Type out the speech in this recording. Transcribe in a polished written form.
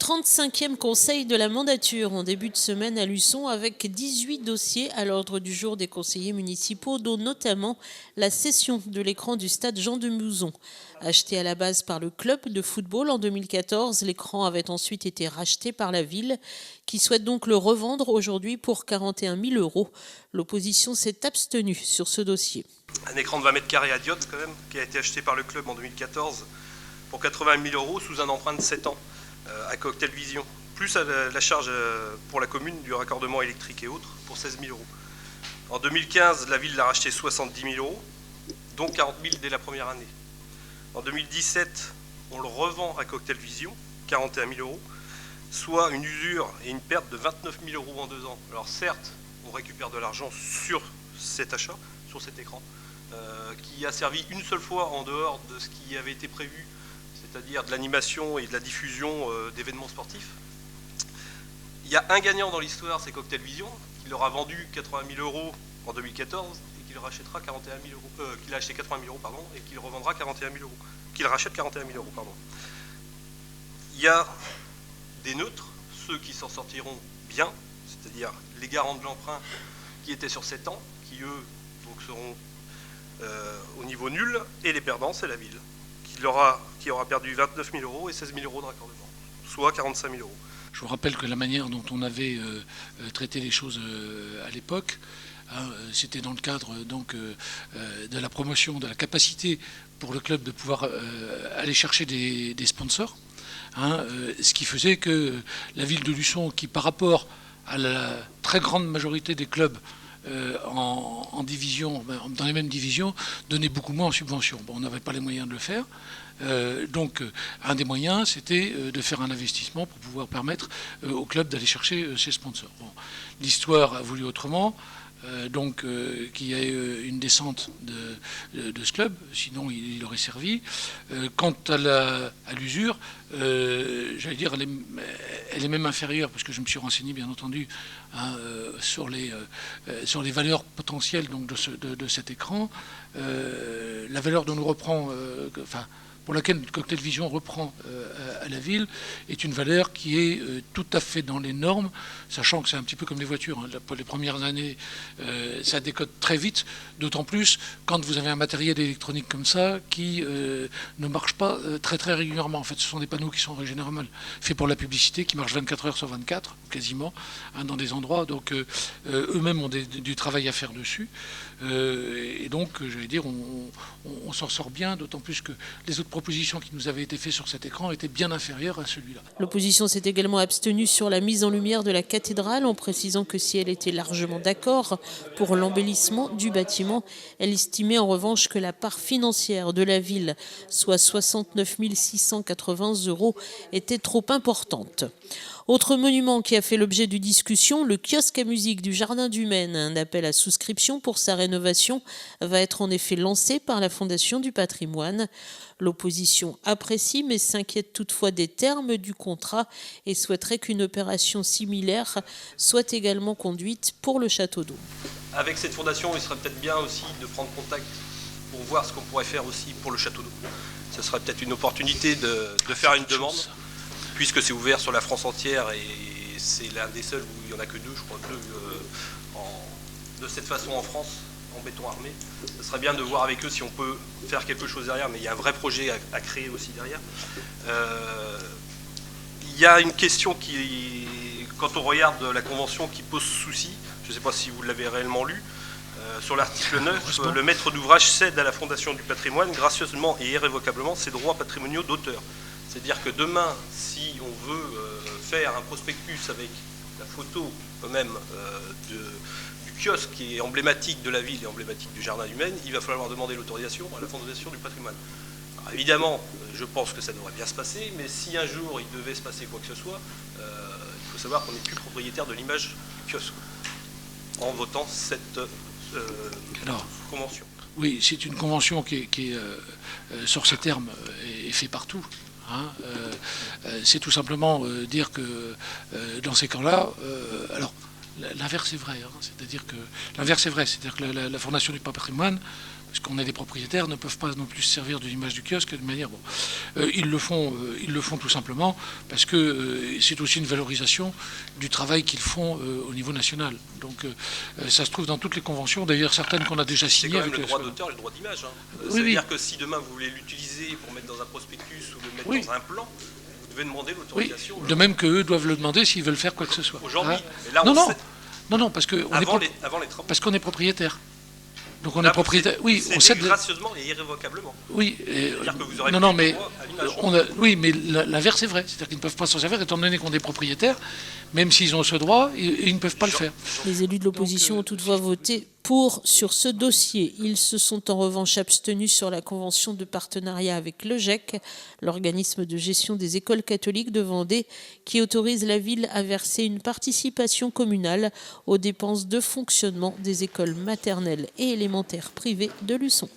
35e conseil de la mandature en début de semaine à Luçon avec 18 dossiers à l'ordre du jour des conseillers municipaux, dont notamment la cession de l'écran du stade Jean de Mouzon. Acheté à la base par le club de football en 2014, l'écran avait ensuite été racheté par la ville qui souhaite donc le revendre aujourd'hui pour 41 000 euros. L'opposition s'est abstenue sur ce dossier. Un écran de 20 mètres carrés à diode quand même, qui a été acheté par le club en 2014 pour 80 000 euros sous un emprunt de 7 ans. À Cocktail Vision, plus à la charge pour la commune du raccordement électrique et autres pour 16 000 euros. En 2015, la ville l'a racheté 70 000 euros, dont 40 000 dès la première année. En 2017, on le revend à Cocktail Vision, 41 000 euros, soit une usure et une perte de 29 000 euros en 2 ans. Alors certes, on récupère de l'argent sur cet achat, sur cet écran, qui a servi une seule fois en dehors de ce qui avait été prévu, c'est-à-dire de l'animation et de la diffusion d'événements sportifs. Il y a un gagnant dans l'histoire, c'est Cocktail Vision, qui leur a vendu 80 000 euros en 2014 et qui le rachètera 41 000 euros, qu'il a acheté 80 000 euros, pardon, et qu'il revendra 41 000 euros, qu'il rachète 41 000 euros, pardon. Il y a des neutres, ceux qui s'en sortiront bien, c'est-à-dire les garants de l'emprunt qui étaient sur 7 ans, qui eux donc seront au niveau nul, et les perdants, c'est la ville, qui aura perdu 29 000 euros et 16 000 euros de raccordement, soit 45 000 euros. Je vous rappelle que la manière dont on avait traité les choses à l'époque, c'était dans le cadre donc, de la promotion de la capacité pour le club de pouvoir aller chercher des sponsors, ce qui faisait que la ville de Luçon, qui par rapport à la très grande majorité des clubs en division, dans les mêmes divisions, donnait beaucoup moins en subvention. Bon, on n'avait pas les moyens de le faire. Donc, un des moyens, c'était de faire un investissement pour pouvoir permettre au club d'aller chercher ses sponsors. Bon, l'histoire a voulu autrement. Donc qu'il y ait une descente de ce club, sinon il aurait servi. Quant à l'usure, j'allais dire, elle est même inférieure, parce que je me suis renseigné bien entendu sur les valeurs potentielles donc, de cet écran. La valeur dont nous reprend, pour laquelle Cocktail Vision reprend à la ville, est une valeur qui est tout à fait dans les normes, sachant que c'est un petit peu comme les voitures. Pour les premières années, ça décode très vite, d'autant plus quand vous avez un matériel électronique comme ça qui ne marche pas très très régulièrement. En fait, ce sont des panneaux qui sont généralement faits pour la publicité, qui marchent 24 heures sur 24, quasiment, dans des endroits. Donc eux-mêmes ont du travail à faire dessus. Et donc, j'allais dire, on s'en sort bien, d'autant plus que les autres propositions qui nous avaient été faites sur cet écran étaient bien inférieures à celui-là. L'opposition s'est également abstenue sur la mise en lumière de la cathédrale en précisant que si elle était largement d'accord pour l'embellissement du bâtiment, elle estimait en revanche que la part financière de la ville, soit 69 680 euros, était trop importante. Autre monument qui a fait l'objet de discussion, le kiosque à musique du Jardin du Maine. Un appel à souscription pour sa rénovation va être en effet lancé par la Fondation du patrimoine. L'opposition apprécie mais s'inquiète toutefois des termes du contrat et souhaiterait qu'une opération similaire soit également conduite pour le château d'eau. Avec cette fondation, il serait peut-être bien aussi de prendre contact pour voir ce qu'on pourrait faire aussi pour le château d'eau. Ce serait peut-être une opportunité de faire une demande, puisque c'est ouvert sur la France entière et c'est l'un des seuls où il n'y en a que deux, je crois, de cette façon en France, en béton armé. Ce serait bien de voir avec eux si on peut faire quelque chose derrière, mais il y a un vrai projet à créer aussi derrière. Il y a une question qui, quand on regarde la convention, qui pose souci, je ne sais pas si vous l'avez réellement lu, sur l'article 9, le maître d'ouvrage cède à la Fondation du patrimoine gracieusement et irrévocablement ses droits patrimoniaux d'auteur. C'est-à-dire que demain, si on veut faire un prospectus avec la photo même du kiosque qui est emblématique de la ville et emblématique du Jardin du Maine, il va falloir demander l'autorisation à la Fondation du patrimoine. Alors évidemment, je pense que ça devrait bien se passer, mais si un jour il devait se passer quoi que ce soit, il faut savoir qu'on n'est plus propriétaire de l'image du kiosque en votant cette convention. Oui, c'est une convention qui est sur ces termes est faite partout. C'est tout simplement dire que dans ces cas-là, alors l'inverse est vrai, c'est-à-dire que la Fondation du patrimoine, parce qu'on est des propriétaires, ne peuvent pas non plus se servir de l'image du kiosque de manière... Bon. Ils le font tout simplement parce que c'est aussi une valorisation du travail qu'ils font au niveau national. Donc ça se trouve dans toutes les conventions, d'ailleurs certaines qu'on a déjà signées. C'est quand même le droit d'auteur et le droit d'image. Ça veut dire que si demain vous voulez l'utiliser pour mettre dans un prospectus ou le mettre dans un plan, vous devez demander l'autorisation. Oui, de même qu'eux doivent le demander s'ils veulent faire quoi que ce soit. Aujourd'hui, non, parce que avant les travaux. Parce qu'on est propriétaire. Donc on est propriétaire. Oui, on cède gracieusement et irrévocablement. Oui. C'est-à-dire que vous aurez mais droit à l'image. oui, mais l'inverse est vrai. C'est-à-dire qu'ils ne peuvent pas s'en servir, étant donné qu'on est propriétaire, même s'ils ont ce droit, ils ne peuvent pas le faire. Les élus de l'opposition ont toutefois voté pour sur ce dossier. Ils se sont en revanche abstenus sur la convention de partenariat avec le GEC, l'organisme de gestion des écoles catholiques de Vendée, qui autorise la ville à verser une participation communale aux dépenses de fonctionnement des écoles maternelles et élémentaires privées de Luçon.